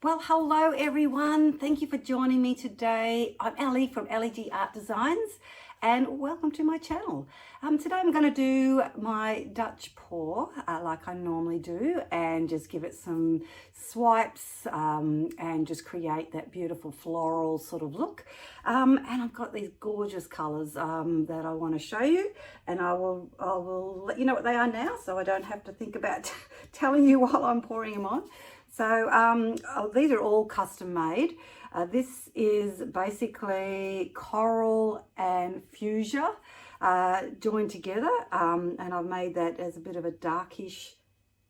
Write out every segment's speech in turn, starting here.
Well, hello everyone. Thank you for joining me today. I'm Ellie from LED Art Designs and welcome to my channel. Today I'm going to do my Dutch pour like I normally do and just give it some swipes and just create that beautiful floral sort of look. And I've got these gorgeous colours that I want to show you, and I will let you know what they are now so I don't have to think about telling you while I'm pouring them on. So these are all custom made. This is basically coral and fuchsia joined together, and I've made that as a bit of a darkish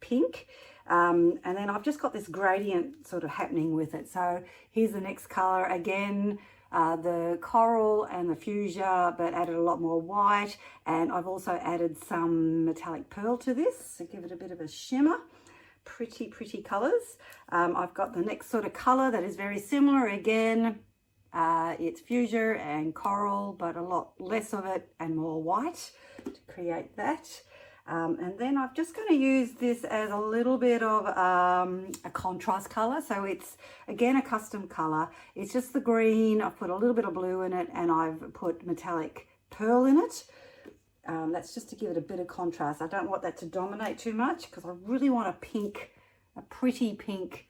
pink. And then I've just got this gradient sort of happening with it. So here's the next color again. The coral and the fuchsia, but added a lot more white, and I've also added some metallic pearl to this to give it a bit of a shimmer. Pretty colors. I've got the next sort of color that is very similar again. It's fuchsia and coral, but a lot less of it and more white to create that. And then I'm just going to use this as a little bit of a contrast color. So it's again a custom color. It's just the green. I've put a little bit of blue in it, and I've put metallic pearl in it. That's just to give it a bit of contrast. I don't want that to dominate too much because I really want a pretty pink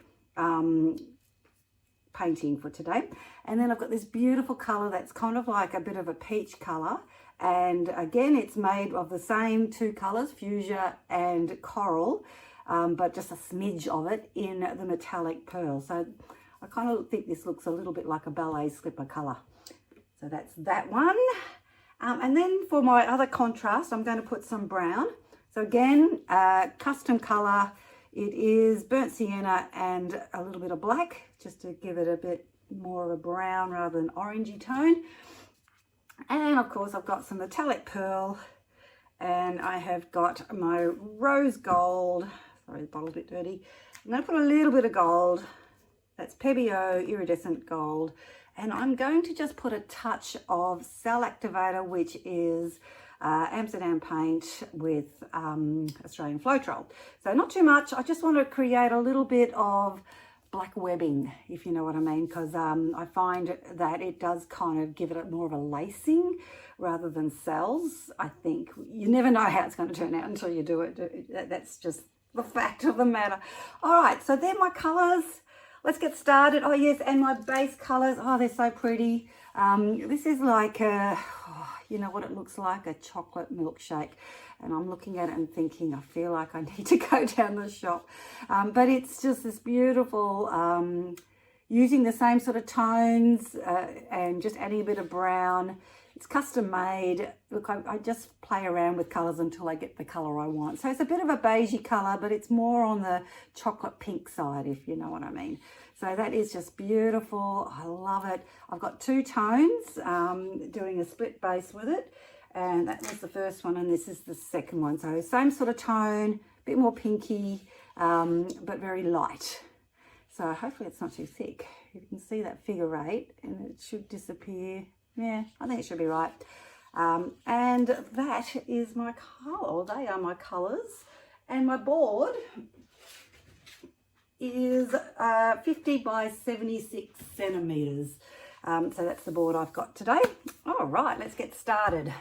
painting for today. And then I've got this beautiful color that's kind of like a bit of a peach color. And again, it's made of the same two colors, fuchsia and coral, but just a smidge of it in the metallic pearl. So I kind of think this looks a little bit like a ballet slipper color. So that's that one. And then for my other contrast, I'm going to put some brown. So again, custom color. It is burnt sienna and a little bit of black, just to give it a bit more of a brown rather than orangey tone. And of course, I've got some metallic pearl, and I have got my rose gold. Sorry, the bottle's a bit dirty. I'm going to put a little bit of gold. That's Pebeo iridescent gold. And I'm going to just put a touch of cell activator, which is Amsterdam paint with Australian Floetrol. So not too much. I just want to create a little bit of black webbing, if you know what I mean, because I find that it does kind of give it more of a lacing rather than cells. I think you never know how it's going to turn out until you do it. That's just the fact of the matter. All right, so they're my colors. Let's get started. Oh yes, and my base colors. Oh, they're so pretty. This is like you know what it looks like, a chocolate milkshake. And I'm looking at it and thinking, I feel like I need to go down the shop. But it's just this beautiful, using the same sort of tones and just adding a bit of brown. It's custom made. Look, I just play around with colors until I get the color I want. So it's a bit of a beigey color, but it's more on the chocolate pink side, if you know what I mean. So that is just beautiful. I love it. I've got two tones, doing a split base with it. And that was the first one, and this is the second one. So same sort of tone, a bit more pinky, but very light. So hopefully it's not too thick. You can see that figure 8, and it should disappear. Yeah, I think it should be right. And that is my color. They are my colors. And my board is 50 by 76 centimeters. So that's the board I've got today. All right, let's get started.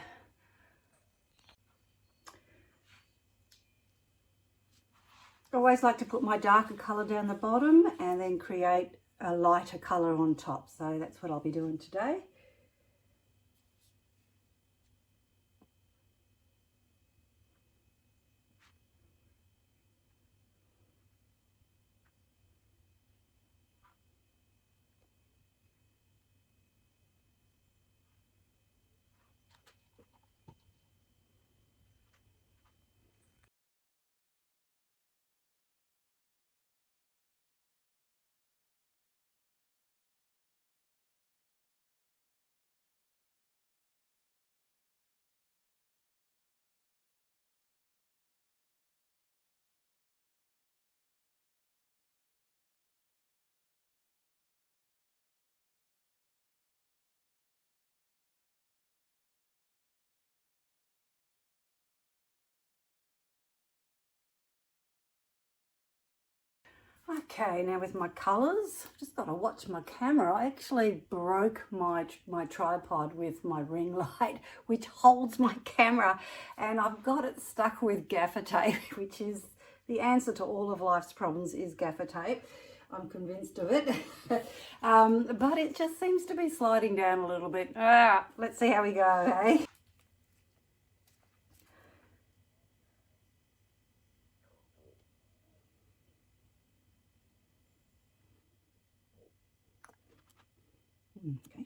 I always like to put my darker color down the bottom and then create a lighter color on top. So that's what I'll be doing today. Okay, now with my colours, just got to watch my camera. I actually broke my tripod with my ring light, which holds my camera, and I've got it stuck with gaffer tape, which is the answer to all of life's problems is gaffer tape. I'm convinced of it. But it just seems to be sliding down a little bit. Let's see how we go, eh? Okay.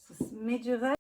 Just a smidge of that.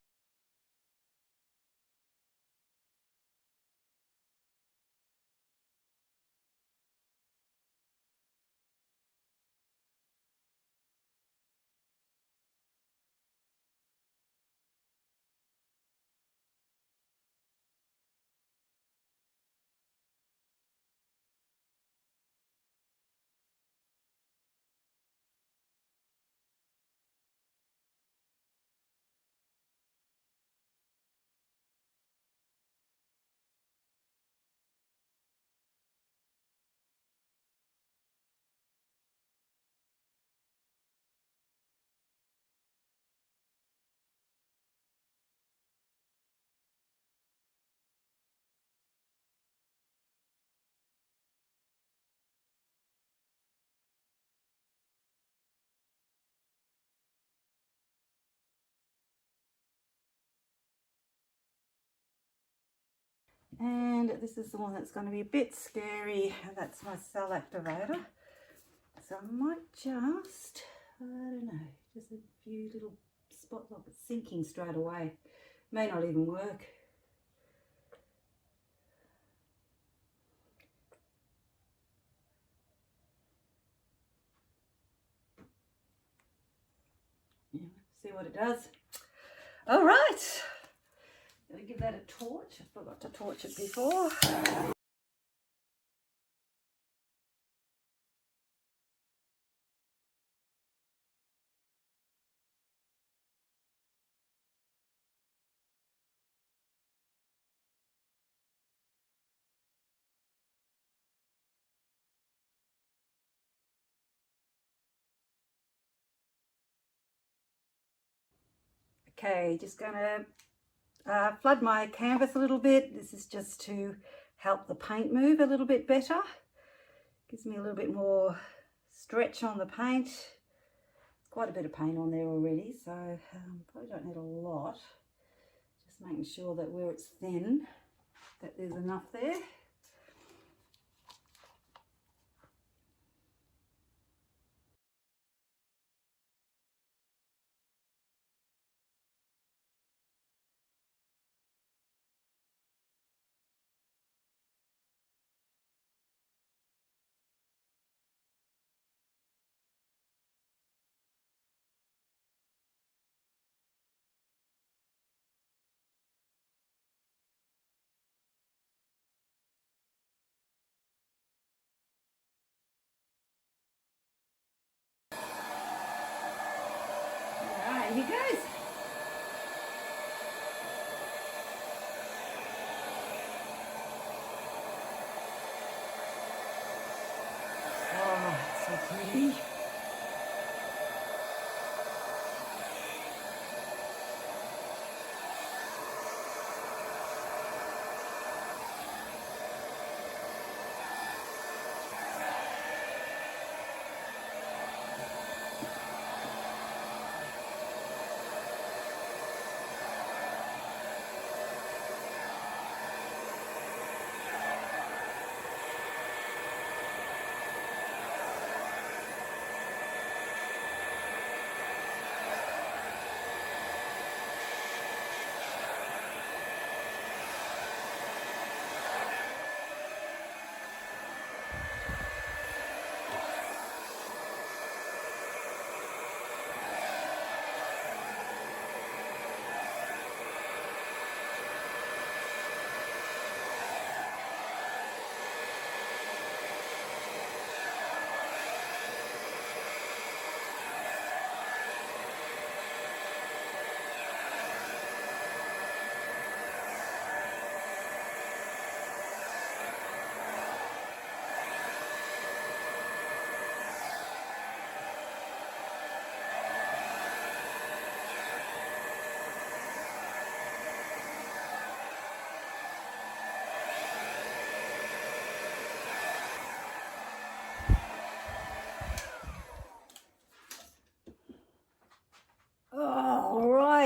And this is the one that's going to be a bit scary. That's my cell activator. So I might just, I don't know, just a few little spots. Look, it's sinking straight away. May not even work. Yeah, see what it does. All right. Gonna give that a torch. I forgot to torch it before. Okay, just gonna flood my canvas a little bit. This is just to help the paint move a little bit better. Gives me a little bit more stretch on the paint. Quite a bit of paint on there already, so probably don't need a lot. Just making sure that where it's thin, that there's enough there. Alright, here goes. Oh, it's so pretty.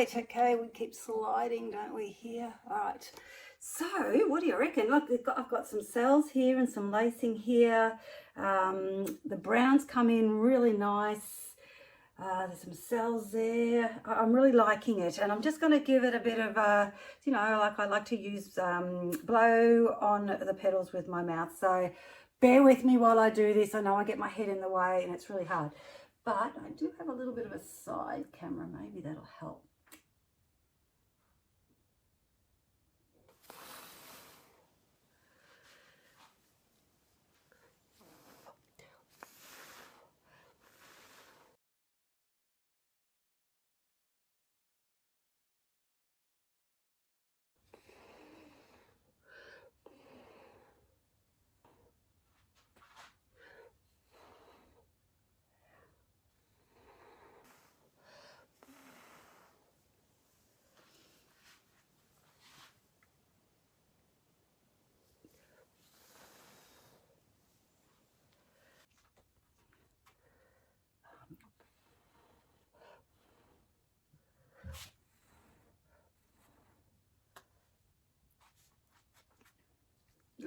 right, okay, we keep sliding, don't we, here? All right, so what do you reckon? Look, I've got some cells here and some lacing here. The browns come in really nice. There's some cells there. I'm really liking it, and I'm just going to give it a bit of a, you know, like I like to use blow on the petals with my mouth. So bear with me while I do this. I know I get my head in the way and it's really hard, but I do have a little bit of a side camera. Maybe that'll help.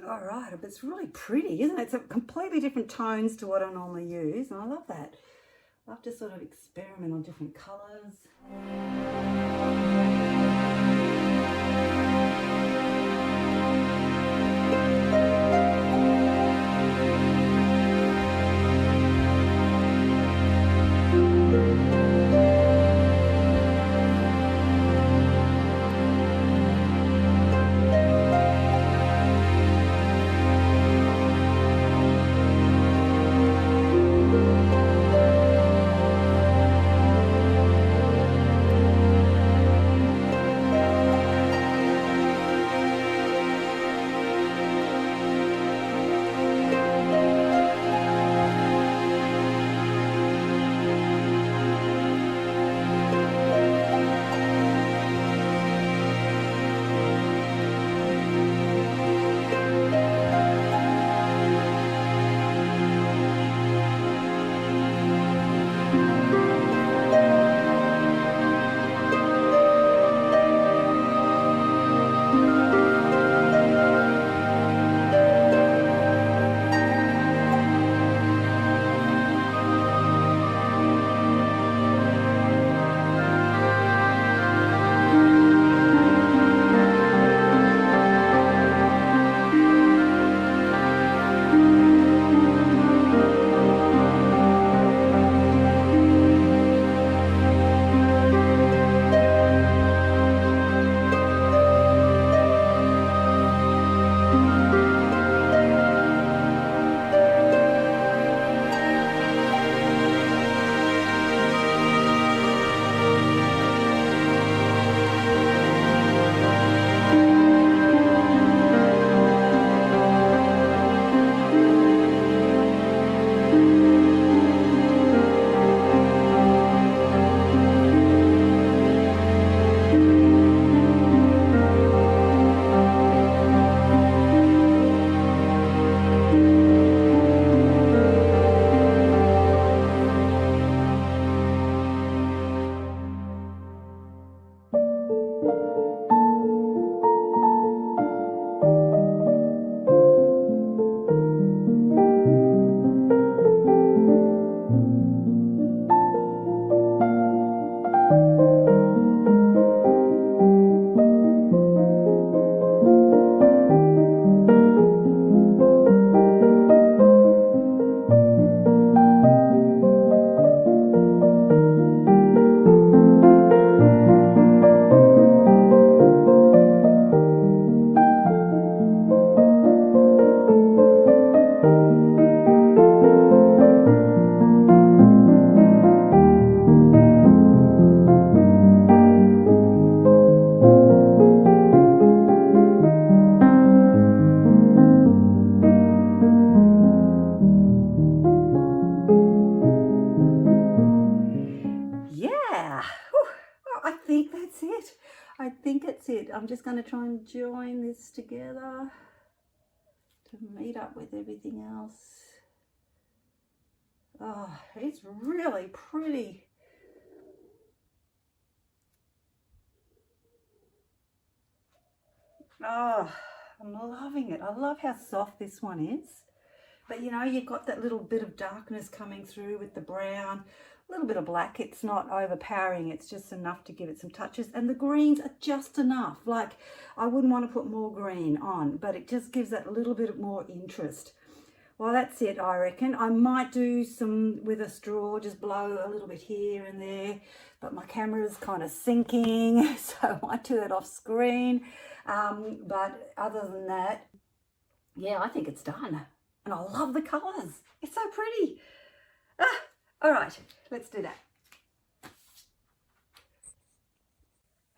All right, but it's really pretty, isn't it? It's a completely different tones to what I normally use, and I love that. I love to sort of experiment on different colours. I think that's it. I'm just going to try and join this together to meet up with everything else. Oh, it's really pretty. Oh, I'm loving it. I love how soft this one is. But you know, you've got that little bit of darkness coming through with the brown, a little bit of black. It's not overpowering. It's just enough to give it some touches. And the greens are just enough. Like, I wouldn't want to put more green on, but it just gives that little bit more interest. Well, that's it, I reckon. I might do some with a straw, just blow a little bit here and there, but my camera's kind of sinking, so I might do that off screen. But other than that, yeah, I think it's done. And I love the colours. It's so pretty. All right, let's do that.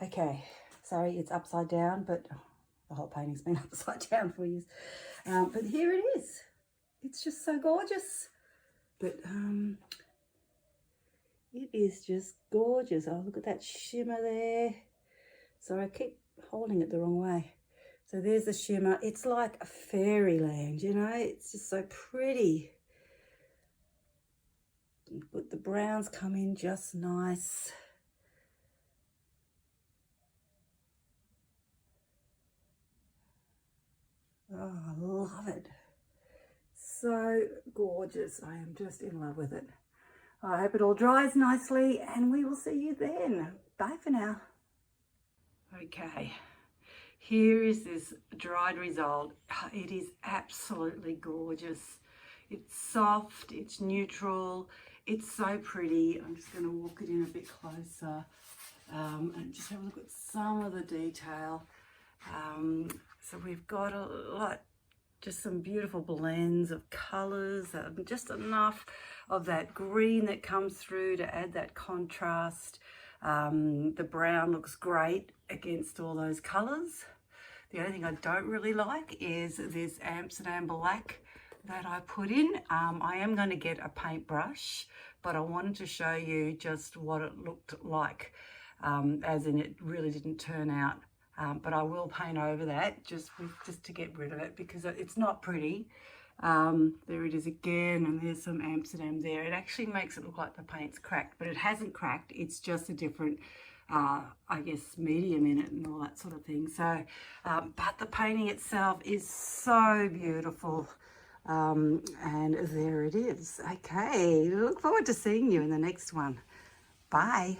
Okay, sorry, it's upside down, but the whole painting's been upside down for years. But here it is. It's just so gorgeous. But it is just gorgeous. Oh, look at that shimmer there. Sorry, I keep holding it the wrong way. So there's the shimmer. It's like a fairyland, you know. It's just so pretty. But the browns come in just nice. Oh, I love it. So gorgeous. I am just in love with it. I hope it all dries nicely and we will see you then. Bye for now. Okay, here is this dried result. It is absolutely gorgeous. It's soft, it's neutral, it's so pretty. I'm just going to walk it in a bit closer and just have a look at some of the detail. So we've got a lot, just some beautiful blends of colours, just enough of that green that comes through to add that contrast. The brown looks great against all those colours. The only thing I don't really like is this Amsterdam black that I put in. I am going to get a paintbrush, but I wanted to show you just what it looked like, as in it really didn't turn out. But I will paint over that just to get rid of it because it's not pretty. There it is again, and there's some Amsterdam there. It actually makes it look like the paint's cracked, but it hasn't cracked. It's just a different, I guess, medium in it and all that sort of thing. So, but the painting itself is so beautiful. And there it is. Okay, look forward to seeing you in the next one. Bye.